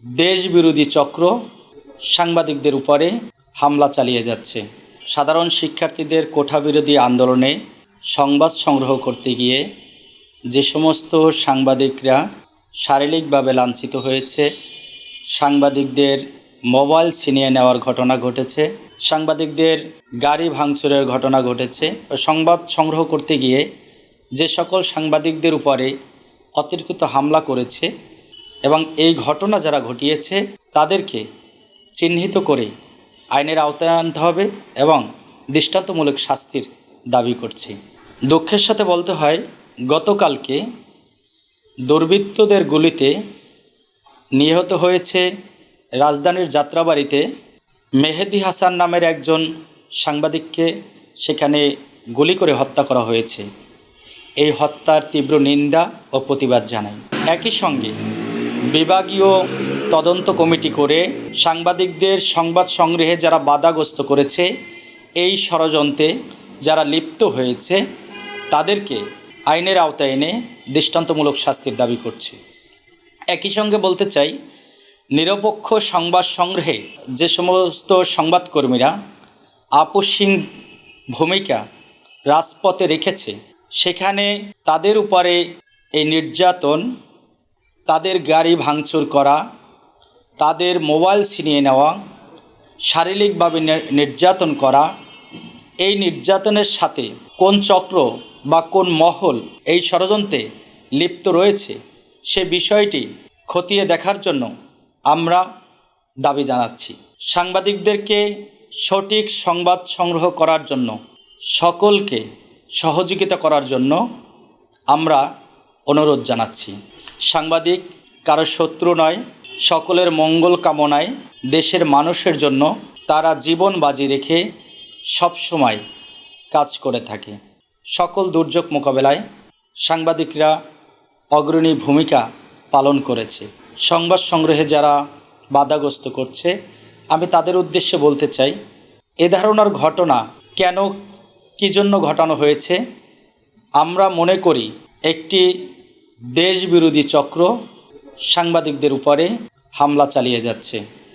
দেশবিরোধী চক্র সাংবাদিকদের উপরে হামলা চালিয়ে যাচ্ছে। সাধারণ শিক্ষার্থীদের কোটাবিরোধী আন্দোলনে সংবাদ সংগ্রহ করতে গিয়ে যে সমস্ত সাংবাদিকরা শারীরিকভাবে লাঞ্ছিত হয়েছে, সাংবাদিকদের মোবাইল ছিনিয়ে নেওয়ার ঘটনা ঘটেছে, সাংবাদিকদের গাড়ি ভাঙচুরের ঘটনা ঘটেছে, সংবাদ সংগ্রহ করতে গিয়ে যে সকল সাংবাদিকদের উপরে অতিরিক্ত হামলা করেছে এবং এই ঘটনা যারা ঘটিয়েছে তাদেরকে চিহ্নিত করে আইনের আওতায় আনতে হবে এবং দৃষ্টান্তমূলক শাস্তির দাবি করছি। দুঃখের সাথে বলতে হয়, গতকালকে দুর্বৃত্তদের গুলিতে নিহত হয়েছে রাজধানীর যাত্রাবাড়িতে মেহেদি হাসান নামের একজন সাংবাদিককে সেখানে গুলি করে হত্যা করা হয়েছে। এই হত্যার তীব্র নিন্দা ও প্রতিবাদ জানাই। একই সঙ্গে বিভাগীয় তদন্ত কমিটি করে সাংবাদিকদের সংবাদ সংগ্রহে যারা বাধাগ্রস্ত করেছে, এই ষড়যন্ত্রে যারা লিপ্ত হয়েছে তাদেরকে আইনের আওতায় এনে দৃষ্টান্তমূলক শাস্তির দাবি করছে। একই সঙ্গে বলতে চাই, নিরপেক্ষ সংবাদ সংগ্রহে যে সমস্ত সংবাদকর্মীরা আপসহীন ভূমিকা রাজপথে রেখেছে, সেখানে তাদের উপরে এই নির্যাতন, তাদের গাড়ি ভাঙচুর করা, তাদের মোবাইল ছিনিয়ে নেওয়া, শারীরিকভাবে নির্যাতন করা, এই নির্যাতনের সাথে কোন চক্র বা কোন মহল এই ষড়যন্ত্রে লিপ্ত রয়েছে সে বিষয়টি খতিয়ে দেখার জন্য আমরা দাবি জানাচ্ছি। সাংবাদিকদেরকে সঠিক সংবাদ সংগ্রহ করার জন্য সকলকে সহযোগিতা করার জন্য আমরা অনুরোধ জানাচ্ছি। সাংবাদিক কারো শত্রু নয়, সকলের মঙ্গল কামনায় দেশের মানুষের জন্য তারা জীবন বাজি রেখে সবসময় কাজ করে থাকে। সকল দুর্যোগ মোকাবেলায় সাংবাদিকরা অগ্রণী ভূমিকা পালন করেছে। সংবাদ সংগ্রহে যারা বাধাগ্রস্ত করছে, আমি তাদের উদ্দেশ্যে বলতে চাই, এ ধরনের ঘটনা কেন, কী জন্য ঘটানো হয়েছে? আমরা মনে করি একটি দেশবিরোধী চক্র সাংবাদিকদের উপরে হামলা চালিয়ে যাচ্ছে।